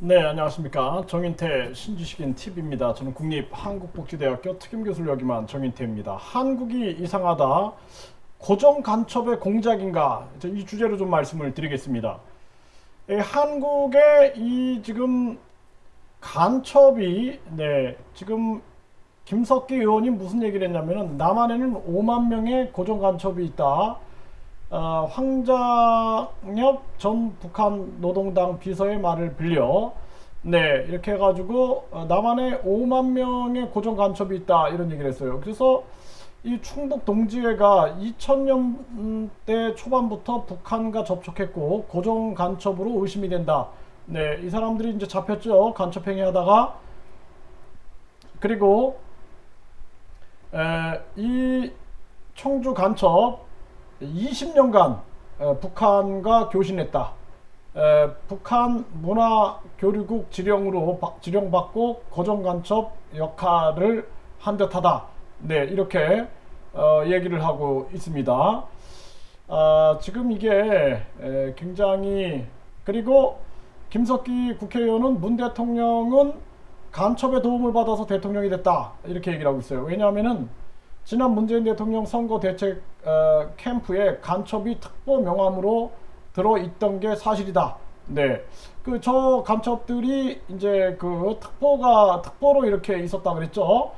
네, 안녕하십니까. 정인태 신지식인 TV입니다. 저는 국립한국복지대학교 특임교수를 역임한 정인태입니다. 한국이 이상하다. 고정 간첩의 공작인가? 이 주제로 좀 말씀을 드리겠습니다. 한국의 이 지금 간첩이, 지금 김석기 의원이 무슨 얘기를 했냐면은 남한에는 5만 명의 고정 간첩이 있다. 황장엽 전 북한 노동당 비서의 말을 빌려 이렇게 해가지고 남한에 5만 명의 고정 간첩이 있다 이런 얘기를 했어요. 그래서 이 충북 동지회가 2000년대 초반부터 북한과 접촉했고 고정 간첩으로 의심이 된다. 이 사람들이 이제 잡혔죠. 간첩 행위하다가. 그리고 이 청주 간첩 20년간 북한과 교신했다. 북한 문화교류국 지령받고 고정간첩 역할을 한 듯하다. 이렇게 얘기를 하고 있습니다. 지금 이게 굉장히, 그리고 김석기 국회의원은 문 대통령은 간첩의 도움을 받아서 대통령이 됐다 이렇게 얘기를 하고 있어요. 왜냐하면은 지난 문재인 대통령 선거 대책 캠프에 간첩이 특보 명함으로 들어있던 게 사실이다. 저 간첩들이 이제 그 특보로 이렇게 있었다 그랬죠.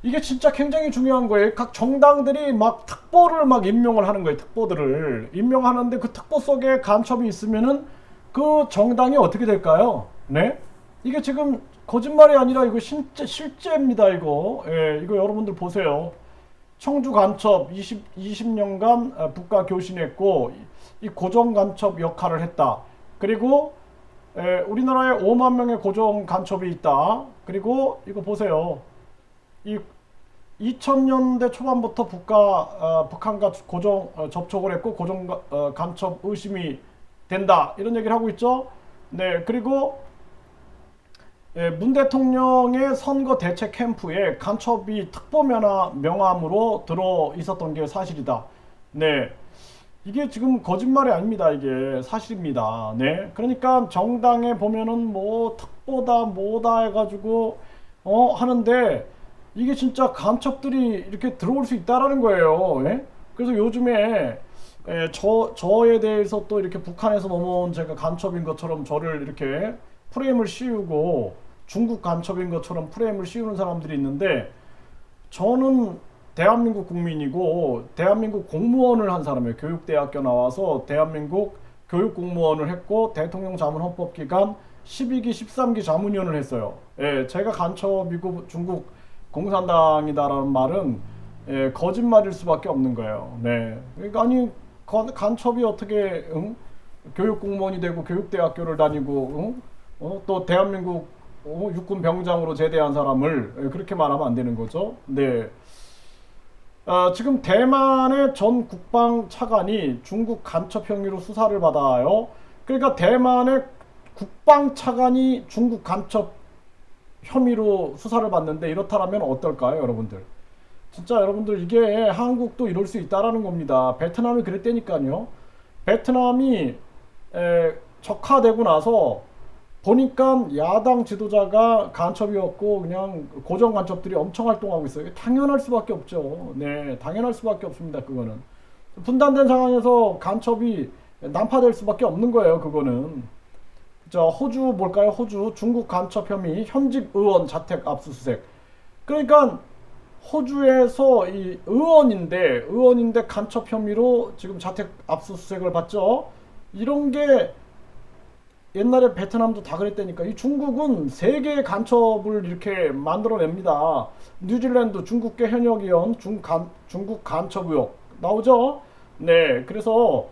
이게 진짜 굉장히 중요한 거예요. 각 정당들이 막 특보를 막 임명을 하는 거예요. 특보들을 임명하는데 그 특보 속에 간첩이 있으면은 그 정당이 어떻게 될까요? 이게 지금 거짓말이 아니라 이거 실제입니다. 이거 이거 여러분들 보세요. 청주 간첩 20년간 북과 교신했고 이 고정 간첩 역할을 했다. 그리고 우리나라에 5만 명의 고정 간첩이 있다. 그리고 이거 보세요. 이 2000년대 초반부터 북한과 고정 접촉을 했고 고정 간첩 의심이 된다. 이런 얘기를 하고 있죠. 그리고 문 대통령의 선거 대책 캠프에 간첩이 특보 명함으로 들어 있었던 게 사실이다. 이게 지금 거짓말이 아닙니다. 이게 사실입니다. 그러니까 정당에 보면은 뭐 특보다 뭐다 해가지고 하는데 이게 진짜 간첩들이 이렇게 들어올 수 있다라는 거예요. 그래서 요즘에 저에 대해서 또 이렇게 북한에서 넘어온 제가 간첩인 것처럼 저를 이렇게 프레임을 씌우고 중국 간첩인 것처럼 프레임을 씌우는 사람들이 있는데, 저는 대한민국 국민이고 대한민국 공무원을 한 사람이에요. 교육대학교 나와서 대한민국 교육공무원을 했고 대통령 자문헌법기관 12기 13기 자문위원을 했어요. 제가 간첩이고 중국 공산당이다라는 말은 거짓말일 수밖에 없는 거예요. 그러니까 아니 간첩이 어떻게 교육공무원이 되고 교육대학교를 다니고 또 대한민국 육군 병장으로 제대한 사람을 그렇게 말하면 안 되는 거죠. 지금 대만의 전 국방 차관이 중국 간첩 혐의로 수사를 받아요. 그러니까 대만의 국방 차관이 중국 간첩 혐의로 수사를 받는데 이렇다면 어떨까요, 여러분들? 진짜 여러분들 이게 한국도 이럴 수 있다라는 겁니다. 베트남이 그랬다니까요. 베트남이 적화되고 나서 보니까 야당 지도자가 간첩이었고 그냥 고정 간첩들이 엄청 활동하고 있어요. 당연할 수밖에 없죠. 당연할 수밖에 없습니다. 그거는 분단된 상황에서 간첩이 난파될 수밖에 없는 거예요. 그거는. 자, 호주 뭘까요? 호주 중국 간첩 혐의 현직 의원 자택 압수수색. 그러니까 호주에서 이 의원인데 간첩 혐의로 지금 자택 압수수색을 받죠. 이런 게 옛날에 베트남도 다 그랬다니까. 이 중국은 세계의 간첩을 이렇게 만들어냅니다. 뉴질랜드 중국계 현역위원 중국 간첩 의혹 나오죠. 그래서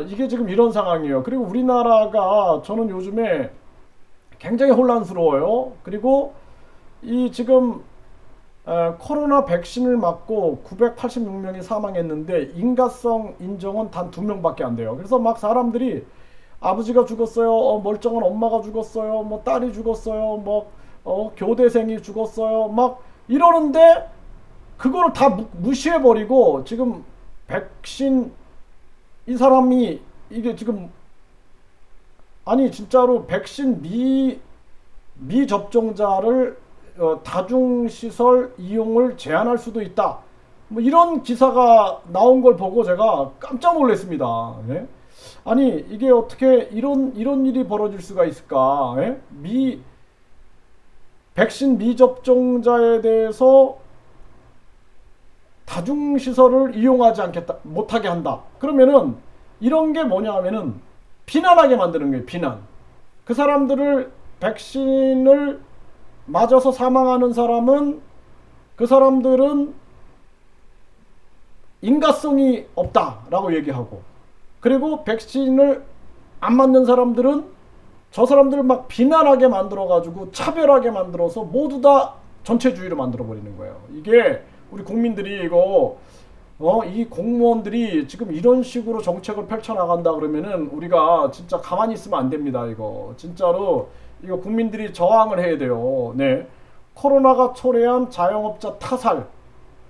이게 지금 이런 상황이에요. 그리고 우리나라가 저는 요즘에 굉장히 혼란스러워요. 그리고 이 지금 코로나 백신을 맞고 986명이 사망했는데 인과성 인정은 단 2명밖에 안 돼요. 그래서 막 사람들이 아버지가 죽었어요. 멀쩡한 엄마가 죽었어요. 뭐 딸이 죽었어요. 뭐 교대생이 죽었어요. 막 이러는데 그거를 다 무시해 버리고 지금 백신 이 사람이 이게 지금 아니 진짜로 백신 미접종자를 다중시설 이용을 제한할 수도 있다. 뭐 이런 기사가 나온 걸 보고 제가 깜짝 놀랐습니다. 예? 아니 이게 어떻게 이런 일이 벌어질 수가 있을까? 예? 백신 미접종자에 대해서 다중시설을 이용하지 않겠다, 못하게 한다. 그러면은 이런 게 뭐냐 하면은 비난하게 만드는 거예요. 비난. 그 사람들을 백신을 맞아서 사망하는 사람은 그 사람들은 인과성이 없다라고 얘기하고, 그리고 백신을 안 맞는 사람들은 저 사람들을 막 비난하게 만들어가지고 차별하게 만들어서 모두 다 전체주의로 만들어버리는 거예요. 이게 우리 국민들이 이거 이 공무원들이 지금 이런 식으로 정책을 펼쳐나간다 그러면은 우리가 진짜 가만히 있으면 안 됩니다. 이거 진짜로 이거 국민들이 저항을 해야 돼요. 네. 코로나가 초래한 자영업자 타살,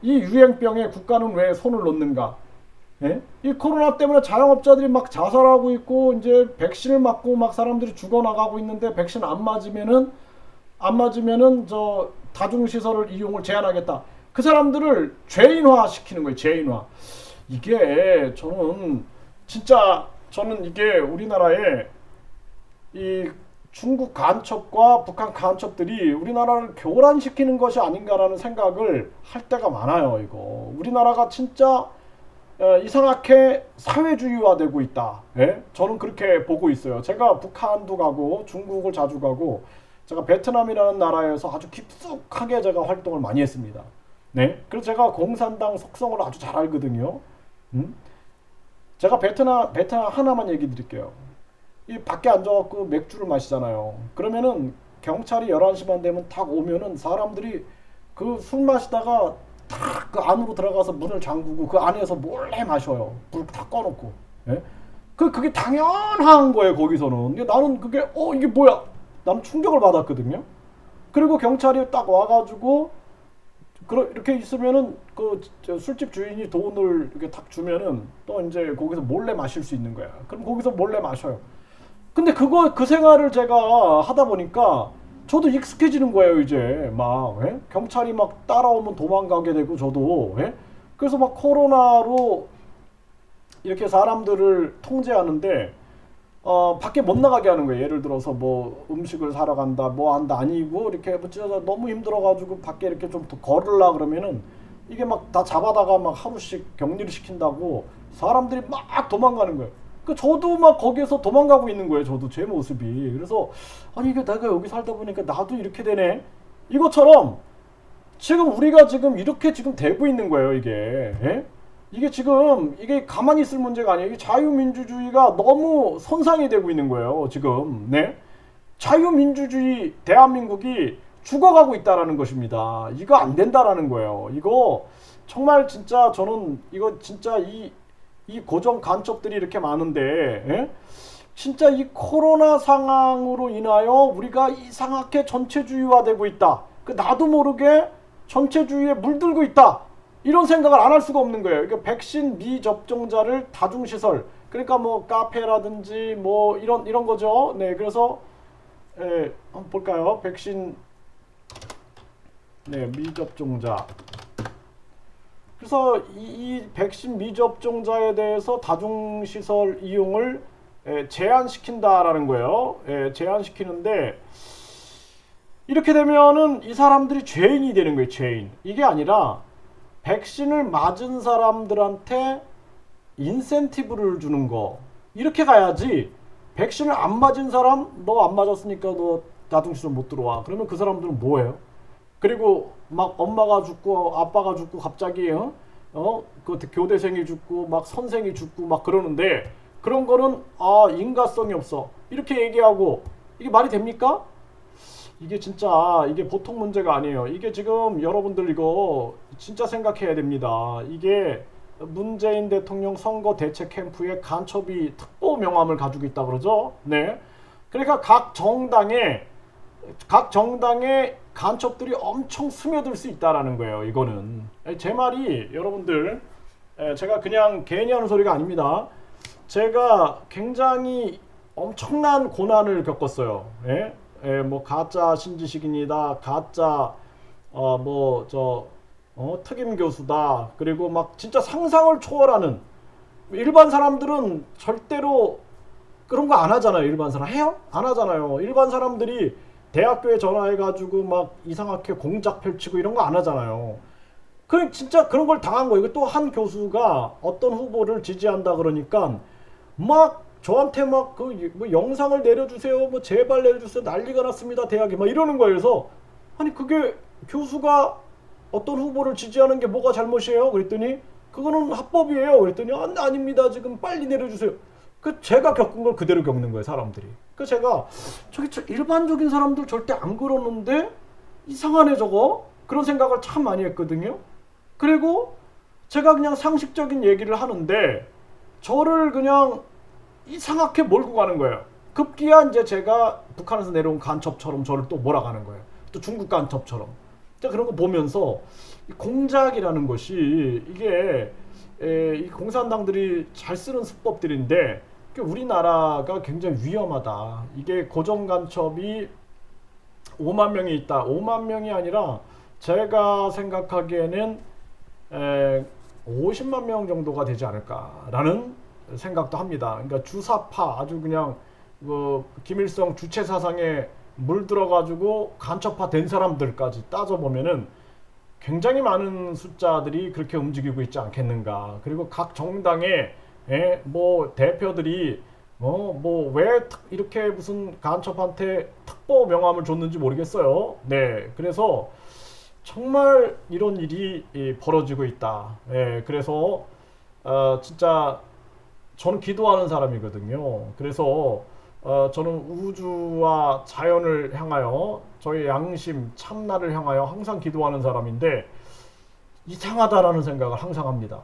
이 유행병에 국가는 왜 손을 놓는가? 예? 이 코로나 때문에 자영업자들이 막 자살하고 있고 이제 백신을 맞고 막 사람들이 죽어나가고 있는데 백신 안 맞으면은 저 다중시설을 이용을 제한하겠다. 그 사람들을 죄인화 시키는 거예요. 죄인화. 이게 저는 이게 우리나라에 이 중국 간첩과 북한 간첩들이 우리나라를 교란시키는 것이 아닌가라는 생각을 할 때가 많아요. 이거 우리나라가 진짜 이상하게 사회주의화되고 있다. 예? 저는 그렇게 보고 있어요. 제가 북한도 가고 중국을 자주 가고 제가 베트남이라는 나라에서 아주 깊숙하게 제가 활동을 많이 했습니다. 네, 그래서 제가 공산당 속성을 아주 잘 알거든요. 제가 베트남 하나만 얘기 드릴게요. 이 밖에 앉아갖고 맥주를 마시잖아요. 그러면은 경찰이 11시만 되면 딱 오면은 사람들이 그 술 마시다가 딱 그 안으로 들어가서 문을 잠그고 그 안에서 몰래 마셔요. 불 다 꺼놓고. 예? 그게 당연한 거예요, 거기서는. 근데 나는 그게 이게 뭐야? 나는 충격을 받았거든요. 그리고 경찰이 딱 와가지고 이렇게 있으면은 그 술집 주인이 돈을 이렇게 탁 주면은 또 이제 거기서 몰래 마실 수 있는 거야. 그럼 거기서 몰래 마셔요. 근데 그 생활을 제가 하다 보니까 저도 익숙해지는 거예요. 이제 막 경찰이 막 따라오면 도망가게 되고 저도 그래서 막 코로나로 이렇게 사람들을 통제하는데 밖에 못 나가게 하는 거예요. 예를 들어서 뭐 음식을 사러 간다, 뭐 한다 아니고 이렇게 뭐 진짜 너무 힘들어가지고 밖에 이렇게 좀 더 걸으려 그러면은 이게 막 다 잡아다가 막 하루씩 격리를 시킨다고 사람들이 막 도망가는 거예요. 그 저도 막 거기에서 도망가고 있는 거예요. 저도 제 모습이. 그래서 아니 이게 내가 여기 살다 보니까 나도 이렇게 되네. 이것처럼 지금 우리가 지금 이렇게 지금 되고 있는 거예요. 이게 지금 이게 가만히 있을 문제가 아니에요. 이게 자유민주주의가 너무 손상이 되고 있는 거예요. 지금 네, 자유민주주의 대한민국이 죽어가고 있다라는 것입니다. 이거 안 된다라는 거예요. 이거 정말 진짜 저는 이거 진짜 이 고정 간첩들이 이렇게 많은데 진짜 이 코로나 상황으로 인하여 우리가 이상하게 전체주의화되고 있다. 나도 모르게 전체주의에 물들고 있다. 이런 생각을 안 할 수가 없는 거예요. 그러니까 백신 미접종자를 다중시설, 그러니까 뭐 카페라든지 뭐 이런 거죠. 네, 그래서 한번 볼까요? 백신 미접종자. 그래서 이 백신 미접종자에 대해서 다중시설 이용을 제한시킨다라는 거예요. 제한시키는데 이렇게 되면은 이 사람들이 죄인이 되는 거예요. 죄인. 이게 아니라 백신을 맞은 사람들한테 인센티브를 주는 거, 이렇게 가야지. 백신을 안 맞은 사람, 너 안 맞았으니까 너 다중시설 못 들어와. 그러면 그 사람들은 뭐예요? 그리고 막 엄마가 죽고 아빠가 죽고 갑자기 그 교대생이 죽고 막 선생이 죽고 막 그러는데 그런 거는 인과성이 없어 이렇게 얘기하고, 이게 말이 됩니까? 이게 진짜 이게 보통 문제가 아니에요. 이게 지금 여러분들 이거 진짜 생각해야 됩니다. 이게 문재인 대통령 선거 대책 캠프에 간첩이 특보 명함을 가지고 있다 그러죠. 네. 그러니까 각 정당에 간첩들이 엄청 스며들 수 있다라는 거예요. 이거는 제 말이 여러분들 제가 그냥 괜히 하는 소리가 아닙니다. 제가 굉장히 엄청난 고난을 겪었어요. 예? 예, 뭐 가짜 신지식인이다, 가짜 특임 교수다. 그리고 막 진짜 상상을 초월하는, 일반 사람들은 절대로 그런 거 안 하잖아요. 일반 사람 해요? 안 하잖아요. 일반 사람들이 대학교에 전화해가지고 막 이상하게 공작 펼치고 이런 거 안 하잖아요. 그 진짜 그런 걸 당한 거예요. 또 한 교수가 어떤 후보를 지지한다 그러니까 막 저한테 막 그 뭐 영상을 내려주세요, 뭐 제발 내려주세요, 난리가 났습니다 대학이 막 이러는 거예요. 그래서 아니 그게 교수가 어떤 후보를 지지하는 게 뭐가 잘못이에요? 그랬더니 그거는 합법이에요. 그랬더니 아닙니다, 지금 빨리 내려주세요. 그 제가 겪은 걸 그대로 겪는 거예요, 사람들이. 그 제가 저기 일반적인 사람들 절대 안 그러는데 이상하네 저거, 그런 생각을 참 많이 했거든요. 그리고 제가 그냥 상식적인 얘기를 하는데 저를 그냥 이상하게 몰고 가는 거예요. 급기야 이제 제가 북한에서 내려온 간첩처럼 저를 또 몰아가는 거예요. 또 중국 간첩처럼. 제가 그런 거 보면서 공작이라는 것이 이게 이 공산당들이 잘 쓰는 수법들인데 우리나라가 굉장히 위험하다. 이게 고정 간첩이 5만 명이 있다. 5만 명이 아니라 제가 생각하기에는 50만 명 정도가 되지 않을까라는 생각도 합니다. 그러니까 주사파, 아주 그냥 뭐 김일성 주체 사상에 물들어가지고 간첩화 된 사람들까지 따져보면은 굉장히 많은 숫자들이 그렇게 움직이고 있지 않겠는가. 그리고 각 정당의 뭐 대표들이 뭐 왜 이렇게 무슨 간첩한테 특보 명함을 줬는지 모르겠어요. 네, 그래서 정말 이런 일이 벌어지고 있다. 그래서 진짜 저는 기도하는 사람이거든요. 그래서 저는 우주와 자연을 향하여, 저의 양심, 참나를 향하여 항상 기도하는 사람인데 이상하다라는 생각을 항상 합니다.